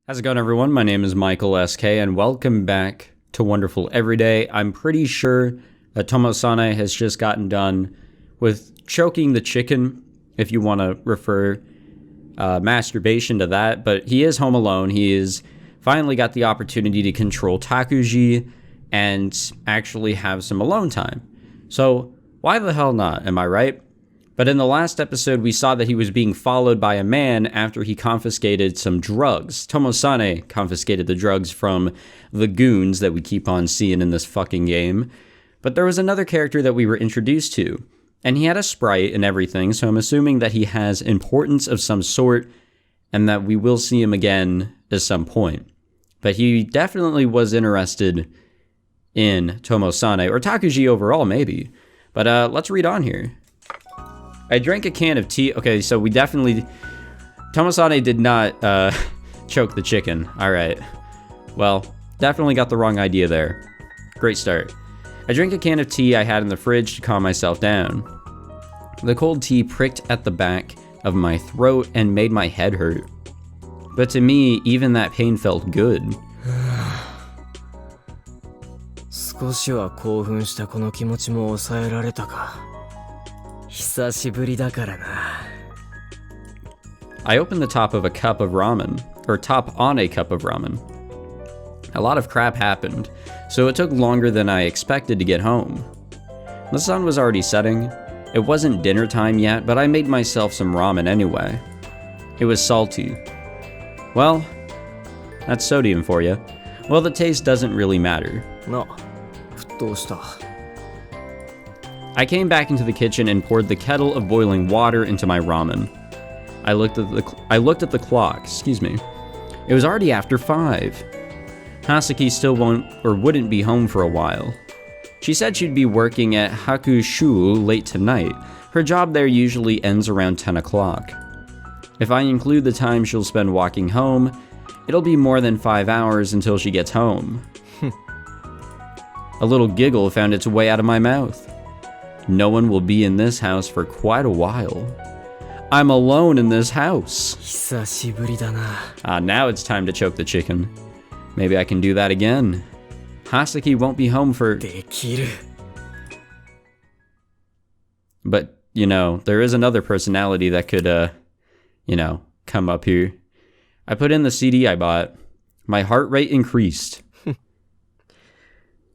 How's it going, everyone? My name is Michael SK, and welcome back to Wonderful Everyday. I'm pretty sure that Tomosane has just gotten done with choking the chicken, if you want to refer masturbation to that, but he is home alone. He is finally got the opportunity to control Takuji and actually have some alone time. So why the hell not, am I right? But in the last episode, we saw that he was being followed by a man after he confiscated some drugs. Tomosane confiscated the drugs from the goons that we keep on seeing in this fucking game. But there was another character that we were introduced to, and he had a sprite and everything, so I'm assuming that he has importance of some sort and that we will see him again at some point. But he definitely was interested in Tomosane, or Takuji overall, maybe. But let's read on here. I drank a can of tea. Okay, so we definitely... Tomosane did not choke the chicken. Alright. Well, definitely got the wrong idea there. Great start. I drank a can of tea I had in the fridge to calm myself down. The cold tea pricked at the back of my throat and made my head hurt. But to me, even that pain felt good. 少しは興奮したこの気持ちも抑えられたか。久しぶりだからな。I opened the top of a cup of ramen, or top on a cup of ramen. A lot of crap happened, so it took longer than I expected to get home. The sun was already setting. It wasn't dinner time yet, but I made myself some ramen anyway. It was salty. Well, that's sodium for you. Well, the taste doesn't really matter. No. どうした? I came back into the kitchen and poured the kettle of boiling water into my ramen. I looked at the clock, excuse me. It was already after 5. Hasaki still wouldn't be home for a while. She said she'd be working at Hakushu late tonight. Her job there usually ends around 10 o'clock. If I include the time she'll spend walking home, it'll be more than 5 hours until she gets home. A little giggle found its way out of my mouth. No one will be in this house for quite a while. I'm alone in this house. 久しぶりだな。 Now it's time to choke the chicken. Maybe I can do that again. Hasaki won't be home for... できる。 But, you know, there is another personality that could, come up here. I put in the CD I bought. My heart rate increased.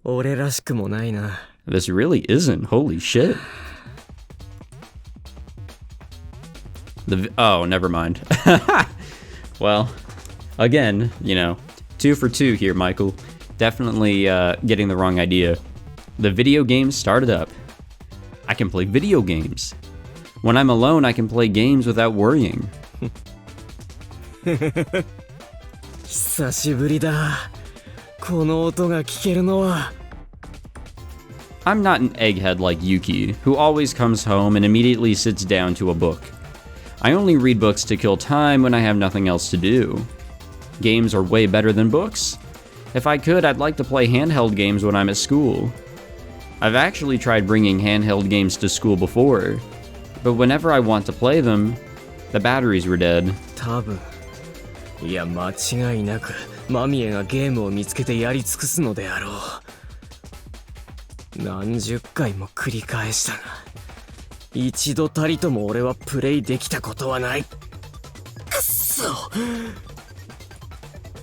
俺らしくもないな。 This really isn't. Holy shit. Oh, never mind. Well, again, 2 for 2 here, Michael. Definitely getting the wrong idea. The video game started up. I can play video games. When I'm alone, I can play games without worrying. 久しぶりだ。この音が聞けるのは。 I'm not an egghead like Yuki, who always comes home and immediately sits down to a book. I only read books to kill time when I have nothing else to do. Games are way better than books. If I could, I'd like to play handheld games when I'm at school. I've actually tried bringing handheld games to school before, but whenever I want to play them, the batteries were dead. 多分。いや、間違いなく、マミエがゲームを見つけてやり尽くすのであろう。 何十回も繰り返したが、一度たりとも俺はプレイできたことはない。くっそ。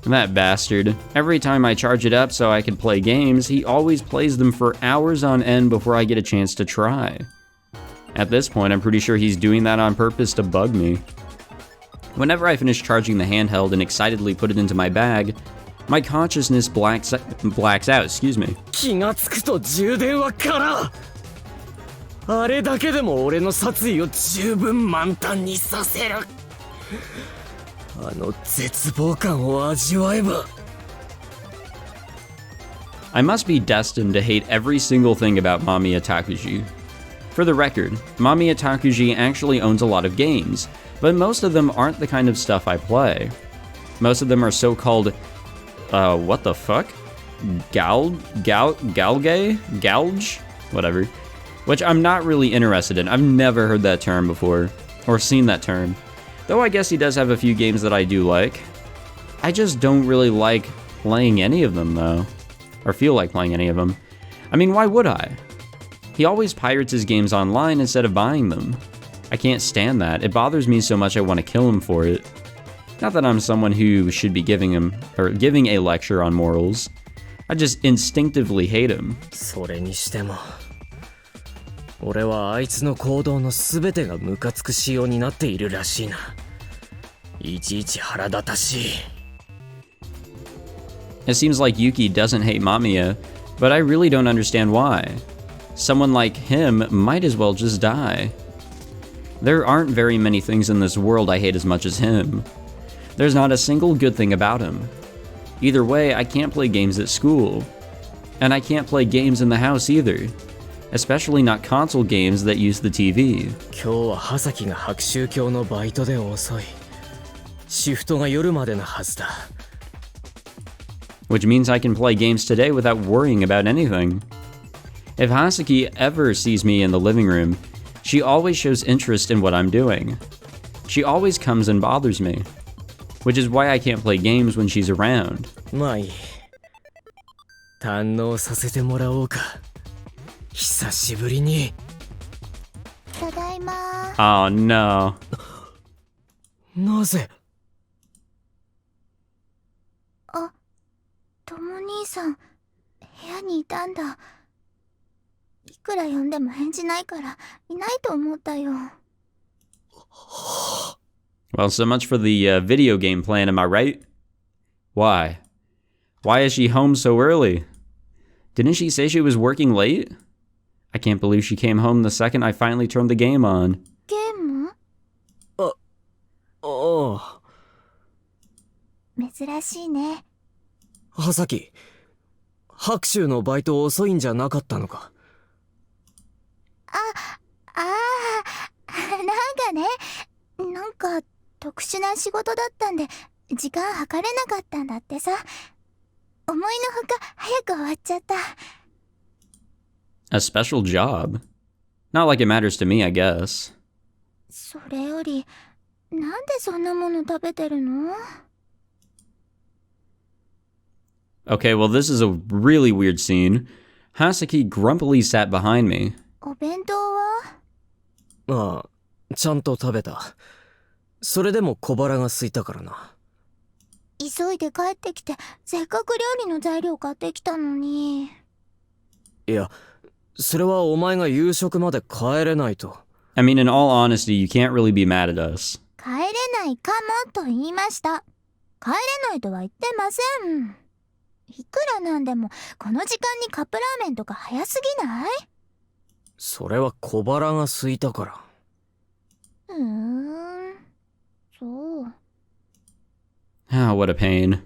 That bastard. Every time I charge it up so I can play games, he always plays them for hours on end before I get a chance to try. At this point, I'm pretty sure he's doing that on purpose to bug me. Whenever I finish charging the handheld and excitedly put it into my bag, my consciousness blacks out, excuse me. 気がつくと充電は空。あれだけでも俺の殺意を十分満タンにさせる。あの絶望感を味わえば。 I must be destined to hate every single thing about Mamiya Takuji. For the record, Mamiya Takuji actually owns a lot of games, but most of them aren't the kind of stuff I play. Most of them are so-called what the fuck? Gouge? Whatever. Which I'm not really interested in. I've never heard that term before, or seen that term. Though I guess he does have a few games that I do like. I just don't really like playing any of them, though. Or feel like playing any of them. I mean, why would I? He always pirates his games online instead of buying them. I can't stand that. It bothers me so much I want to kill him for it. Not that I'm someone who should be giving a lecture on morals. I just instinctively hate him. それにしても俺はあいつの行動の全てがムカつく仕様になっているらしいな。いちいち腹立たしい。It seems like Yuki doesn't hate Mamiya, but I really don't understand why. Someone like him might as well just die. There aren't very many things in this world I hate as much as him. There's not a single good thing about him. Either way, I can't play games at school. And I can't play games in the house either. Especially not console games that use the TV. 今日は葉崎が白秋教のバイトで遅い。シフトが夜までのはずだ。Which means I can play games today without worrying about anything. If Hasaki ever sees me in the living room, she always shows interest in what I'm doing. She always comes and bothers me. Which is why I can't play games when she's around. まあいい。堪能させてもらおうか。久しぶりに。ただいま。Oh no. なぜ？あ、とも兄さん、部屋にいたんだ。いくら呼んでも返事ないから、いないと思ったよ。Well, so much for the video game plan, am I right? Why? Why is she home so early? Didn't she say she was working late? I can't believe she came home the second I finally turned the game on. ゲーム？ああ。珍しいね。葉崎、白秋のバイト遅いんじゃなかったのか？なんか特殊な仕事だったんで時間計れなかったんだってさ。思いのほか早く終わっちゃった。A special job? Not like it matters to me, I guess. それより、なんでそんなもの食べてるの？ Okay, well this is a really weird scene. Hasaki grumpily sat behind me. お弁当は？ああ、ちゃんと食べた。それでも小腹が空いたからな。急いで帰ってきて、せっかく料理の材料買ってきたのに。いや、それはお前が夕食まで帰れないと。I mean, in all honesty, you can't really be mad at us. 帰れないかもと言いました。帰れないとは言ってません。いくらなんでも、この時間にカップラーメンとか早すぎない？それは小腹が空いたから。そう。Ah, what a pain.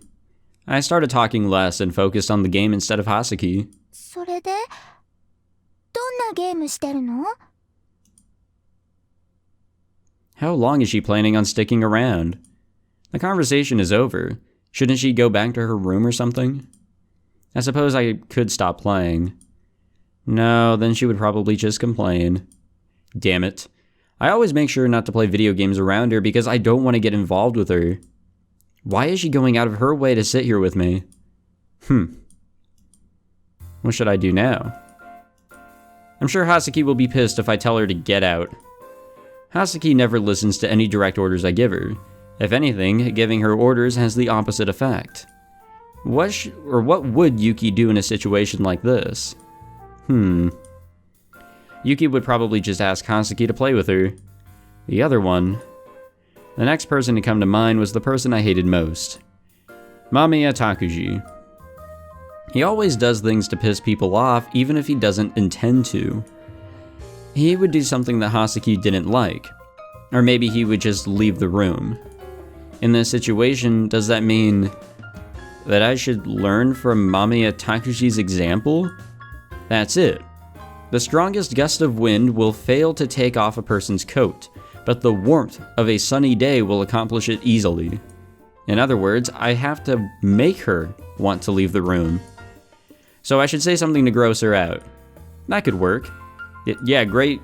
I started talking less and focused on the game instead of Hasaki. それで、どんなゲームしてるの？ How long is she planning on sticking around? The conversation is over. Shouldn't she go back to her room or something? I suppose I could stop playing. No, then she would probably just complain. Damn it. I always make sure not to play video games around her because I don't want to get involved with her. Why is she going out of her way to sit here with me? What should I do now? I'm sure Hasaki will be pissed if I tell her to get out. Hasaki never listens to any direct orders I give her. If anything, giving her orders has the opposite effect. What would Yuki do in a situation like this? Yuki would probably just ask Hasaki to play with her. The other one... The next person to come to mind was the person I hated most. Mamiya Takuji. He always does things to piss people off, even if he doesn't intend to. He would do something that Hasaki didn't like. Or maybe he would just leave the room. In this situation, does that mean that I should learn from Mamiya Takuji's example? That's it. The strongest gust of wind will fail to take off a person's coat, but the warmth of a sunny day will accomplish it easily. In other words, I have to make her want to leave the room. So I should say something to gross her out. That could work. Yeah, great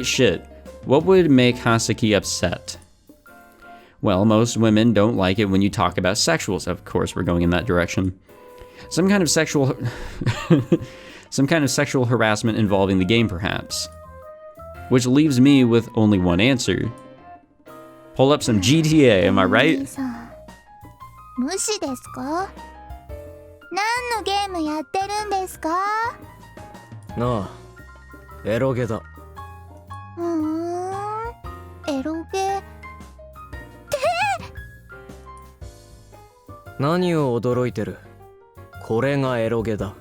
shit. What would make Hasaki upset? Well, most women don't like it when you talk about sexuals. Of course, we're going in that direction. Some kind of sexual harassment involving the game, perhaps. Which leaves me with only one answer. Pull up some GTA, am I right? 無視ですか？何のゲームやってるんですか？なあ、エロゲだ。エロゲって何を驚いてる？これがエロゲだ。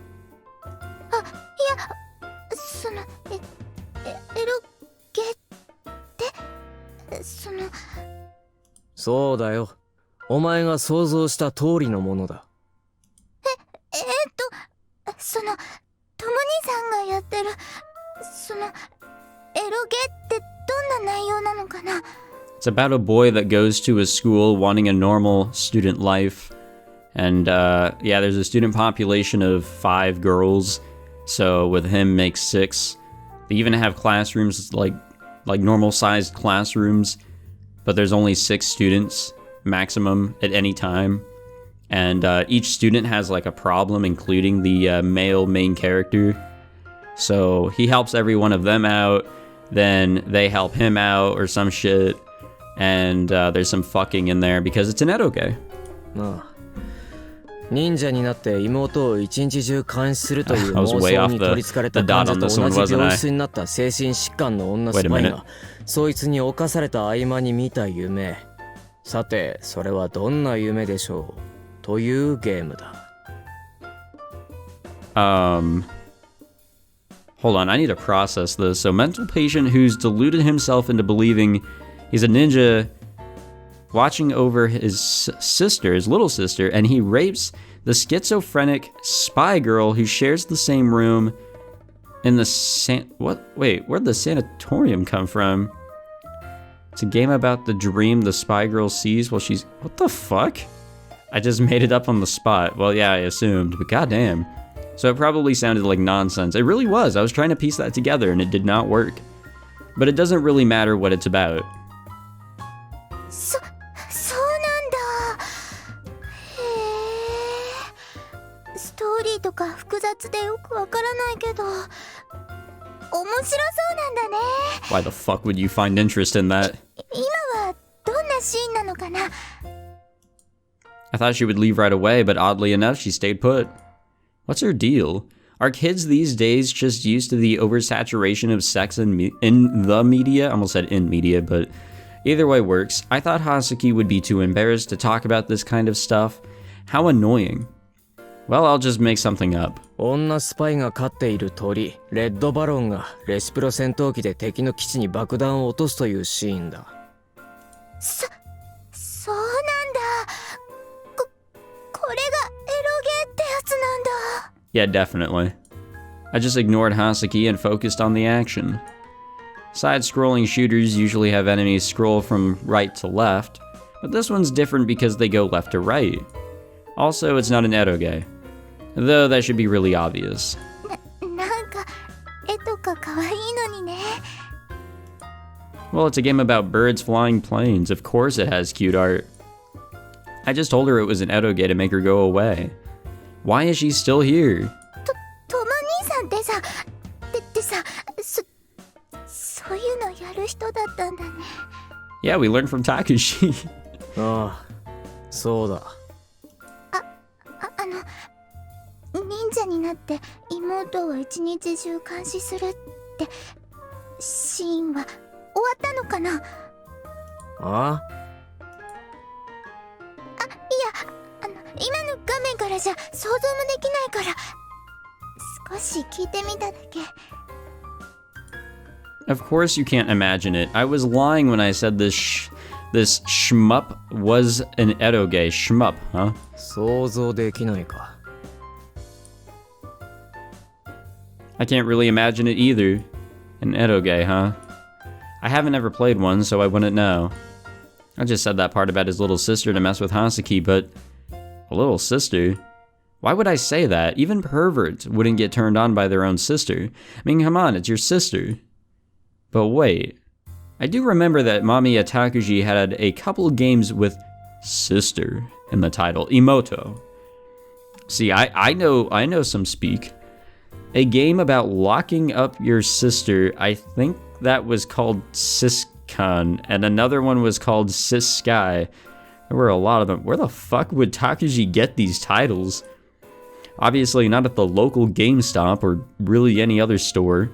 エロゲってそうだよ。お前が想像した通りのものだ。トモ兄さんがやってるエロゲってどんな内容なのかな？ It's about a boy that goes to a school wanting a normal student life. And yeah, there's a student population of 5 girls. So with him makes 6. They even have classrooms like normal sized classrooms, but there's only 6 students maximum at any time. And each student has like a problem, including the male main character. So he helps every one of them out, then they help him out or some shit. And there's some fucking in there because it's an eroge. 忍者になって妹を一日中監視するという妄想に取りつかれた the dot 患 on 者 this と one, 同じ wasn't 病 I? 室になった精神疾患の女 Wait ス a パイ minute. がそいつに侵された合間に見た夢。さてそれはどんな夢でしょうというゲームだ。Hold on, I need to process this. So, mental patient who's deluded himself into believing he's a ninja watching over his sister, his little sister, and he rapes the schizophrenic spy girl who shares the same room in the Wait, where'd the sanatorium come from? It's a game about the dream the spy girl sees while she's... What the fuck? I just made it up on the spot. Well, yeah, I assumed, but goddamn. So it probably sounded like nonsense. It really was. I was trying to piece that together and it did not work. But it doesn't really matter what it's about. そうなんだ。へえ。ストーリーとか複雑でよくわからないけど、面白そうなんだね。 Why the fuck would you find interest in that? 今はどんなシーンなのかな？ I thought she would leave right away, but oddly enough, she stayed put. What's her deal? Are kids these days just used to the oversaturation of sex in the media? I almost said in media, but either way works. I thought Hasaki would be too embarrassed to talk about this kind of stuff. How annoying. Well, I'll just make something up. 女スパイが飼っている鳥レッドバロンがレシプロ戦闘機で敵の基地に爆弾を落とすというシーンだ。そうなんだ。これがエロゲってやつなんだ。 Yeah, definitely. I just ignored Hasaki and focused on the action. Side-scrolling shooters usually have enemies scroll from right to left, but this one's different because they go left to right. Also, it's not an eroge, though that should be really obvious. なんか絵とか可愛いのにね。 Well, it's a game about birds flying planes. Of course it has cute art. I just told her it was an eroge to make her go away. Why is she still here? トモ兄さんってさ、ってさ、そういうのやる人だったんだね。 Yeah, we learned from Takushi. ああ、そうだ。忍者になって妹を一日中監視するってシーンは終わったのかな？あ？今の画面からじゃ想像もできないから少し聞いてみただけ。 Of course you can't imagine it. I was lying when I said this shmup was an eroge. Shmup, huh? 想像できないか。I can't really imagine it either. An eroge, huh? I haven't ever played one, so I wouldn't know. I just said that part about his little sister to mess with Hasaki, but... A little sister? Why would I say that? Even perverts wouldn't get turned on by their own sister. I mean, come on, it's your sister. But wait. I do remember that Mamiya Takuji had a couple of games with sister in the title, Imoto. See, I know some speak. A game about locking up your sister, I think that was called Siskan, and another one was called Siskai. There were a lot of them. Where the fuck would Takuji get these titles? Obviously not at the local GameStop or really any other store.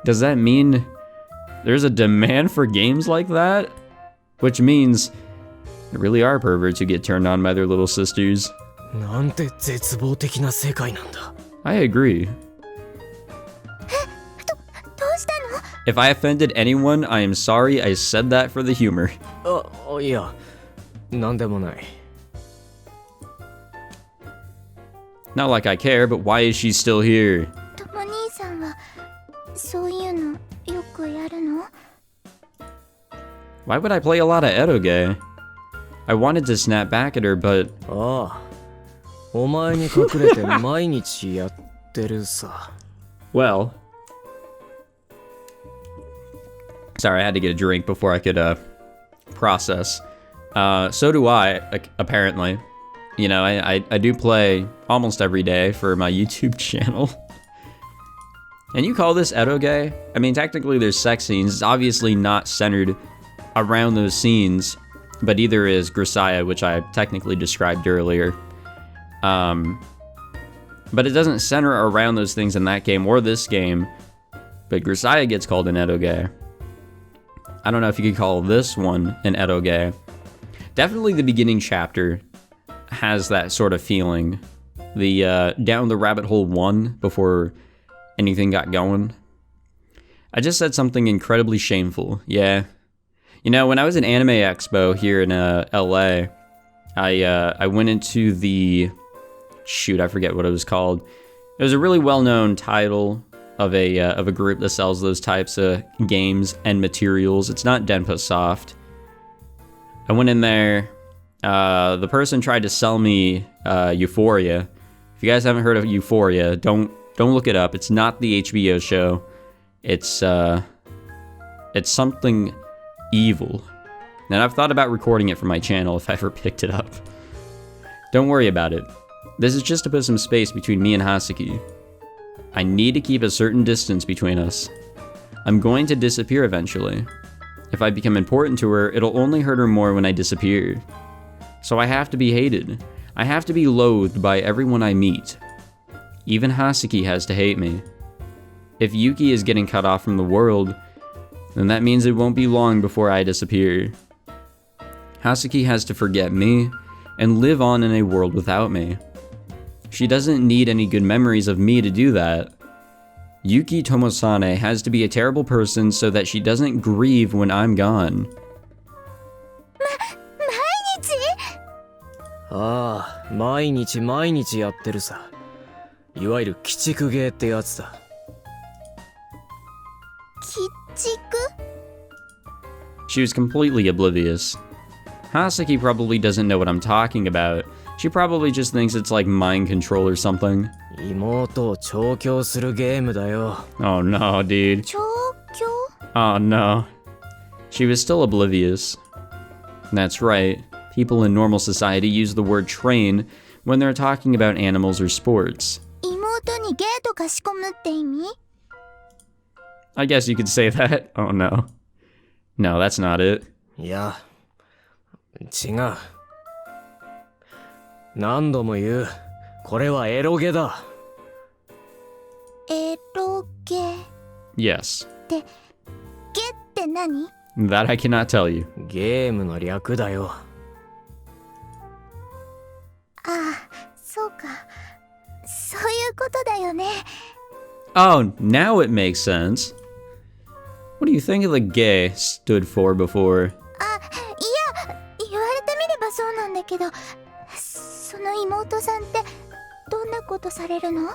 Does that mean there's a demand for games like that? Which means there really are perverts who get turned on by their little sisters. なんて絶望的な世界なんだ。 I agree. どうしたの？ If I offended anyone, I am sorry. I said that for the humor. いや、なんでもない。 Not like I care, but why is she still here? とも兄さんはそういうのよくやるの？ Why would I play a lot of eroge? I wanted to snap back at her, but ああ、お前に隠れて毎日やってるさ。 well. Sorry, I had to get a drink before I could process. So do I, apparently. You know, I do play almost every day for my YouTube channel. And you call this eroge? I mean, technically there's sex scenes. It's obviously not centered around those scenes, but either is Grisaya, which I technically described earlier. But it doesn't center around those things in that game or this game. But Grisaya gets called an eroge. I don't know if you could call this one an eroge. Definitely the beginning chapter has that sort of feeling. The down the rabbit hole 1 before anything got going. I just said something incredibly shameful. Yeah. You know, when I was at Anime Expo here in LA, I went into the... Shoot, I forget what it was called. It was a really well-known title of a group that sells those types of games and materials. It's not Denpa Soft. I went in there. The person tried to sell me Euphoria. If you guys haven't heard of Euphoria, don't look it up. It's not the HBO show. It's something evil. And I've thought about recording it for my channel if I ever picked it up. Don't worry about it. This is just to put some space between me and Hasaki. I need to keep a certain distance between us. I'm going to disappear eventually. If I become important to her, it'll only hurt her more when I disappear. So I have to be hated. I have to be loathed by everyone I meet. Even Hasaki has to hate me. If Yuki is getting cut off from the world, then that means it won't be long before I disappear. Hasaki has to forget me and live on in a world without me. She doesn't need any good memories of me to do that. Yuuki Tomosane has to be a terrible person so that she doesn't grieve when I'm gone. 毎日？ああ、毎日毎日やってるさ。いわゆる鬼畜ゲーってやつだ。鬼畜？ She was completely oblivious. Hasaki probably doesn't know what I'm talking about. She probably just thinks it's like mind control or something. 妹を調教するゲームだよ。 Oh no, dude. 調教？ Oh no. She was still oblivious. That's right. People in normal society use the word train when they're talking about animals or sports. 妹にゲートか仕込むって意味？ I guess you could say that. Oh no. No, that's not it. いや、違う。何度も言う。これはエロゲだ。エロゲ？ Yes. ゲって何？ That I cannot tell you. ゲームの略だよ。ああ、そうか。そういうことだよね。 Oh, now it makes sense. What do you think the gay stood for before? あ、いや、言われてみればそうなんだけど、その妹さんってどんなことされるの？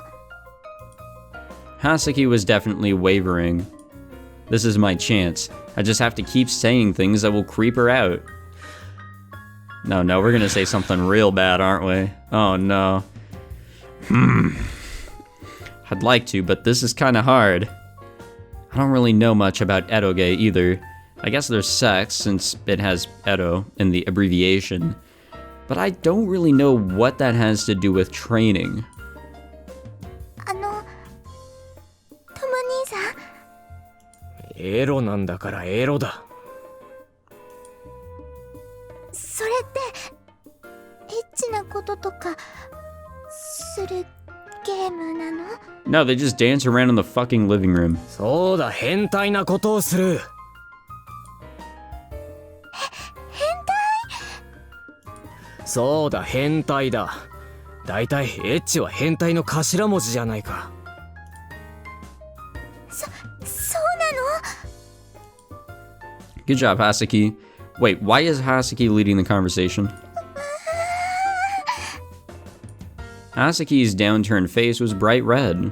Hasaki was definitely wavering. This is my chance. I just have to keep saying things that will creep her out. No, we're gonna say something real bad, aren't we? Oh no. I'd like to, but this is kinda hard. I don't really know much about eroge either. I guess there's sex since it has ero in the abbreviation, but I don't really know what that has to do with training. トモ兄さん、エロなんだからエロだ。それってエッチなこととかするゲームなの？ No, they just dance around in the fucking living room. そうだ、変態なことをする。そうだ、変態だ。だいたいエッチは変態の頭文字じゃないか。そうなの？ Good job, Hasaki. Wait, why is Hasaki leading the conversation? Hasaki's downturned face was bright red.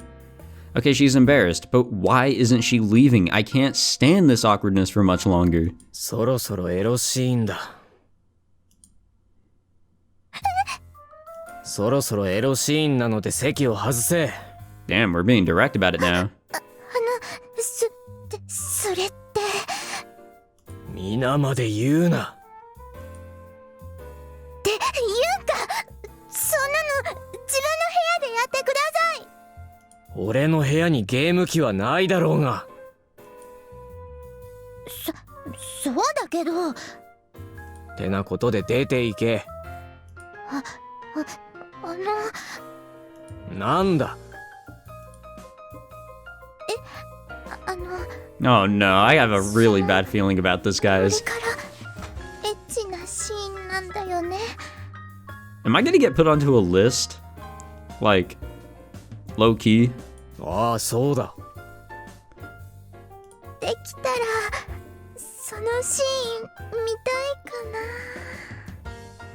Okay, she's embarrassed, but why isn't she leaving? I can't stand this awkwardness for much longer. そろそろエロシーンだ。そろそろエロシーンなので席を外せ。Damn, we're being direct about it now. それって。皆まで言うな。っていうか、そんなの自分の部屋でやってください。俺の部屋にゲーム機はないだろうが。そうだけど。ってなことで出て行け。なんだ。Oh no, I have a really bad feeling about this, これ guys. からエッチなシーンなんだよね。 Am I gonna get put onto a list? Like, low key? ああ、そうだ。できたらそのシーン見たいか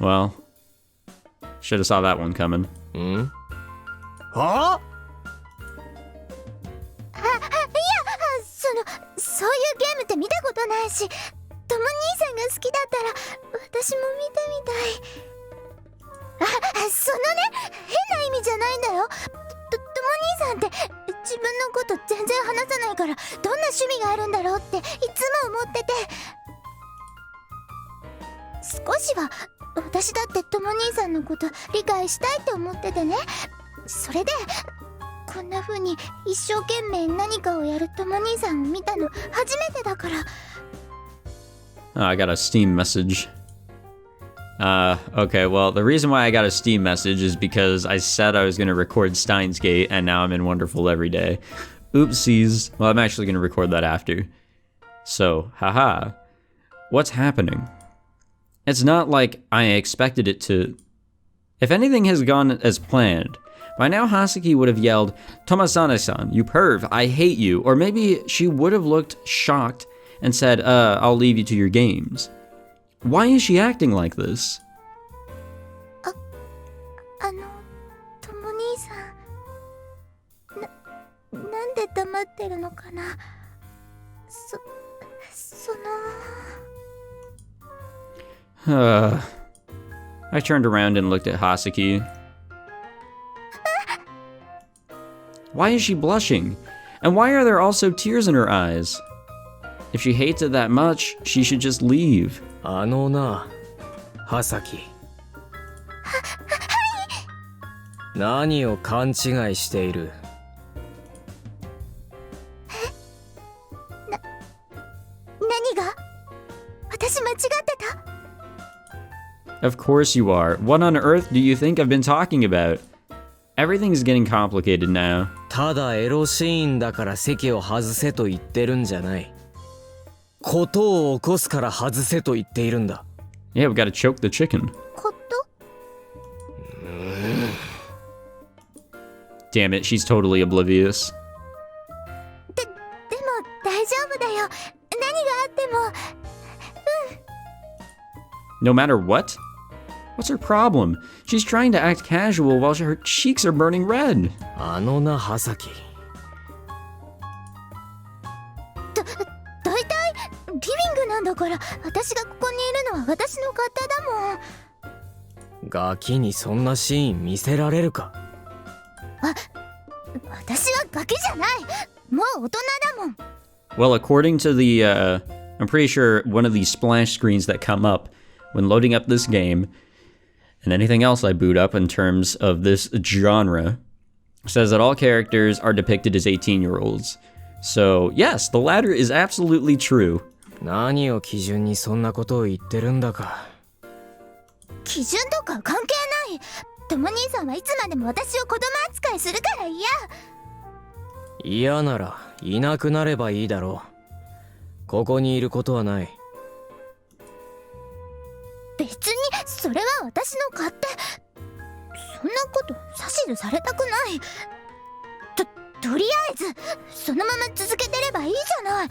な。 Well, should have saw that one coming. ん？はあ？そういうゲームって見たことないし、トモ兄さんが好きだったら私も見てみたい。そのね、変な意味じゃないんだよ。トモ兄さんって自分のこと全然話さないから、どんな趣味があるんだろうっていつも思ってて、少しは私だってトモ兄さんのこと理解したいって思っててね。それでこんな風に一生懸命何かをやるトモ兄さんを見たの初めてだから。 Oh, I got a Steam message. Okay, well, the reason why I got a Steam message is because I said I was going to record Steins Gate, and now I'm in Wonderful Every Day. Oopsies. Well, I'm actually going to record that after. So, haha. What's happening? It's not like I expected it to... If anything has gone as planned, by now Hasaki would have yelled, "Tomasane-san, you perv, I hate you," or maybe she would have looked shocked and said, "I'll leave you to your games." Why is she acting like this? トモ兄さん、なんで黙ってるのかな。I turned around and looked at Hasaki. Why is she blushing? And why are there also tears in her eyes? If she hates it that much, she should just leave. あのな、ハサキ。何を勘違いしている？何が？私間違ってた？ Of course you are. What on earth do you think I've been talking about? Everything's getting complicated now. ただエロシーンだから席を外せと言ってるんじゃない。ことを起こすから外せと言っているんだ。Yeah, we gotta choke the chicken. こと？ Damn it, she's totally oblivious. でも大丈夫だよ。何があっても。No matter what? What's her problem? She's trying to act casual while her cheeks are burning red. あのな、ハサキ。だいたいリビングなんだから、私がここにいるのは私の勝手だもん。ガキにそんなシーン見せられるか。私はガキじゃない。もう大人だもん。Well, according to the I'm pretty sure one of these splash screens that come up when loading up this game, and anything else I boot up in terms of this genre, says that all characters are depicted as 18-year-olds. So, yes, the latter is absolutely true. 何を基準にそんなことを言ってるんだか。基準とか関係ない。とも兄さんはいつまでも私を子供扱いするから嫌。嫌ならいなくなればいいだろう。ここにいることはない。別にそれは私の勝手。そんなこと指図されたくない。とりあえずそのまま続けてればいいじゃない。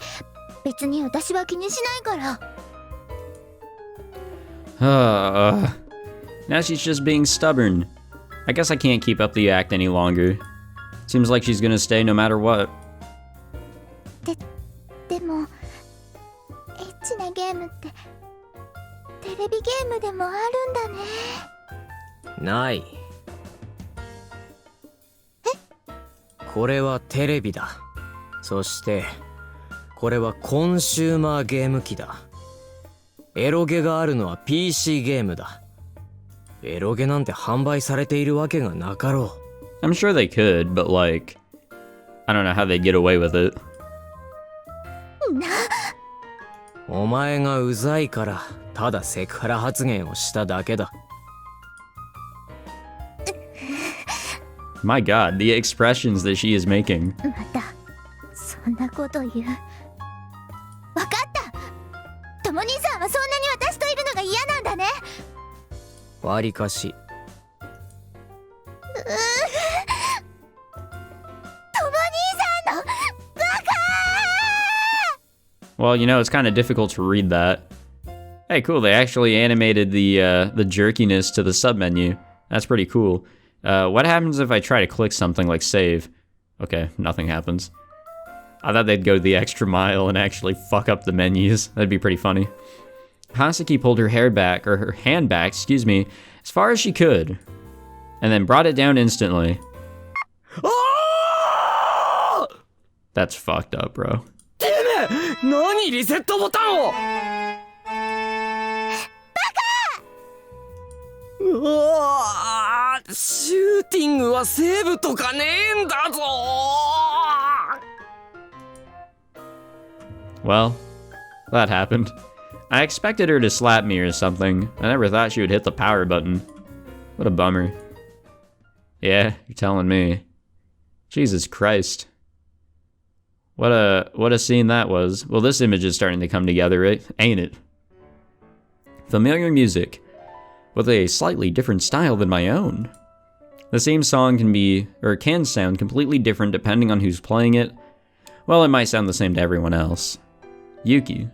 別に私は気にしないから。Now she's just being stubborn. I guess I can't keep up the act any longer. Seems like she's gonna stay no matter what. でもエッチなゲームってテレビゲームでもあるんだね。ない。これはテレビだ。そしてこれはコンシューマーゲーム機だ。エロゲがあるのは PC ゲームだ。エロゲなんて販売されているわけがなかろう。I'm sure they could, but like, I don't know how they get away with it. お前がうざいからただセクハラ発言をしただけだ。My God, the expressions that she is making. またそんなこと言う。わかった。とも兄さんはそんなに私といるのが嫌なんだね。わりかし。Well, you know, it's kind of difficult to read that. Hey, cool, they actually animated the jerkiness to the submenu. That's pretty cool. What happens if I try to click something like save? Okay, nothing happens. I thought they'd go the extra mile and actually fuck up the menus. That'd be pretty funny. Hasaki pulled her hair back, or her hand back, excuse me, as far as she could, and then brought it down instantly. That's fucked up, bro. 何リセットボタンを。バカ。うわー、シューティングはセーブとかねえんだぞ。Well, that happened. I expected her to slap me or something. I never thought she would hit the power button. What a bummer. Yeah, you're telling me. Jesus Christ. What a scene that was. Well, this image is starting to come together, right? Ain't it? Familiar music, with a slightly different style than my own. The same song can sound completely different depending on who's playing it. Well, it might sound the same to everyone else. Yuki.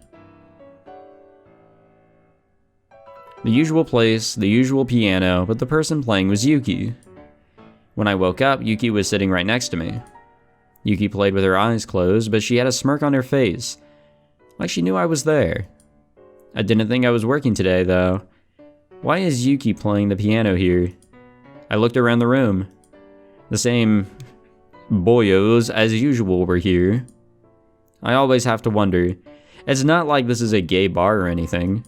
The usual place, the usual piano, but the person playing was Yuki. When I woke up, Yuki was sitting right next to me. Yuki played with her eyes closed, but she had a smirk on her face, like she knew I was there. I didn't think I was working today, though. Why is Yuki playing the piano here? I looked around the room. The same boyos as usual were here. I always have to wonder. It's not like this is a gay bar or anything.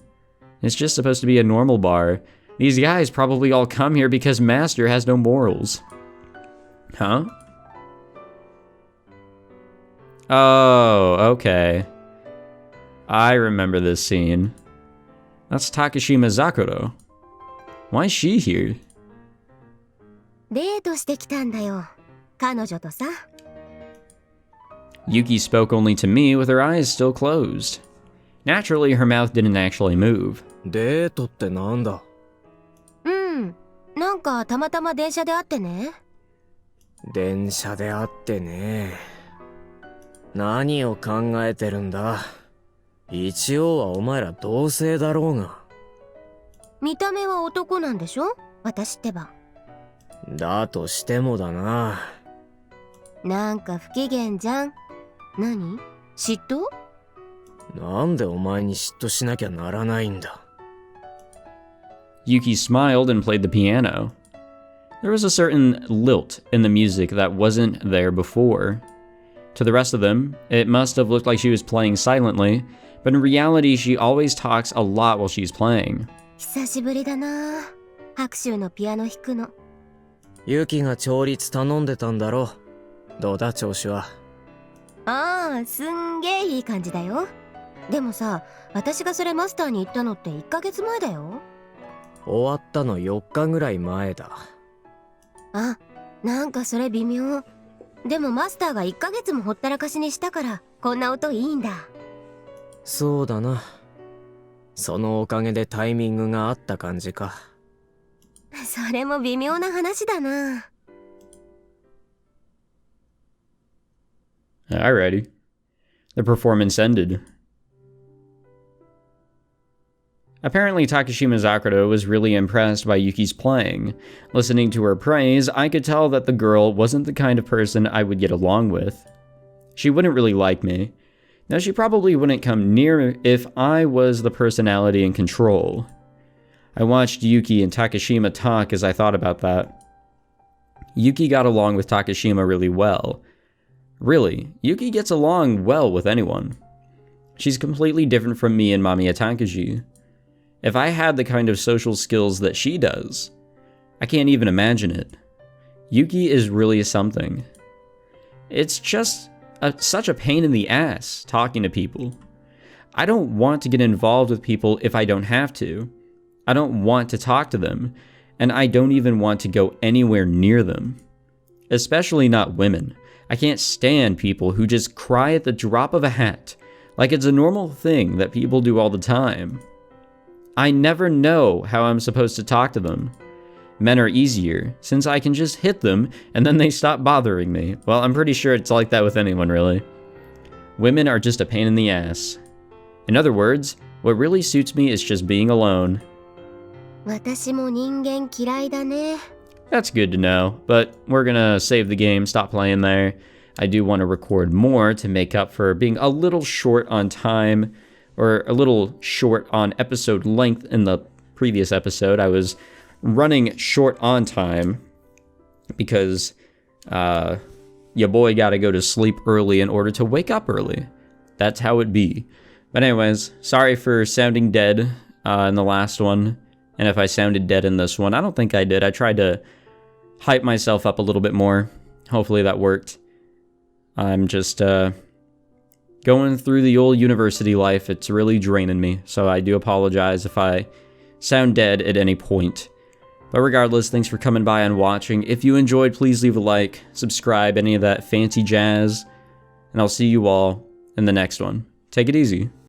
It's just supposed to be a normal bar. These guys probably all come here because Master has no morals. Huh? Oh, okay. I remember this scene. That's Takashima Zakuro. Why is she here? デートしてきたんだよ。彼女とさ。Yuki spoke only to me with her eyes still closed. Naturally, her mouth didn't actually move. デートってなんだ？なんかたまたま電車で会ってね。電車で会ってね。何を考えてるんだ？一応はお前ら同性だろうが。見た目は男なんでしょ？私ってば。だとしてもだな。なんか不機嫌じゃん。何？嫉妬？なんでお前に嫉妬しなきゃならないんだ。Yuki smiled and played the piano. There was a certain lilt in the music that wasn't there before. To the rest of them, it must have looked like she was playing silently, but in reality, she always talks a lot while she's playing. 久しぶりだな。白州のピアノ弾くの。ユキが調律頼んでたんだろ。どうだ調子は。ああ、すんげえいい感じだよ。でもさ、私がそれマスターに言ったのって1ヶ月前だよ。終わったの4日ぐらい前だ。あ、なんかそれ微妙。でもマスターが1ヶ月もほったらかしにしたからこんな音いいんだ。そうだな。そのおかげでタイミングがあった感じか。それも微妙な話だな。Alrighty. The performance ended. Apparently, Takashima Sakura was really impressed by Yuki's playing. Listening to her praise, I could tell that the girl wasn't the kind of person I would get along with. She wouldn't really like me. Now, she probably wouldn't come near if I was the personality in control. I watched Yuki and Takashima talk as I thought about that. Yuki got along with Takashima really well. Really, Yuki gets along well with anyone. She's completely different from me and Mamiya Takashi. If I had the kind of social skills that she does, I can't even imagine it. Yuki is really something. It's just such a pain in the ass talking to people. I don't want to get involved with people if I don't have to. I don't want to talk to them, and I don't even want to go anywhere near them. Especially not women. I can't stand people who just cry at the drop of a hat, like it's a normal thing that people do all the time. I never know how I'm supposed to talk to them. Men are easier, since I can just hit them and then they stop bothering me. Well, I'm pretty sure it's like that with anyone, really. Women are just a pain in the ass. In other words, what really suits me is just being alone. 私も人間嫌いだね。 That's good to know, but we're gonna save the game, stop playing there. I do want to record more to make up for being a little short on time, or a little short on episode length in the previous episode. I was running short on time because your boy gotta go to sleep early in order to wake up early. That's how it be. But anyways, sorry for sounding dead in the last one, and if I sounded dead in this one. I don't think I did. I tried to hype myself up a little bit more. Hopefully that worked. I'm just going through the old university life. It's really draining me, so I do apologize if I sound dead at any point. But regardless, thanks for coming by and watching. If you enjoyed, please leave a like, subscribe, any of that fancy jazz, and I'll see you all in the next one. Take it easy.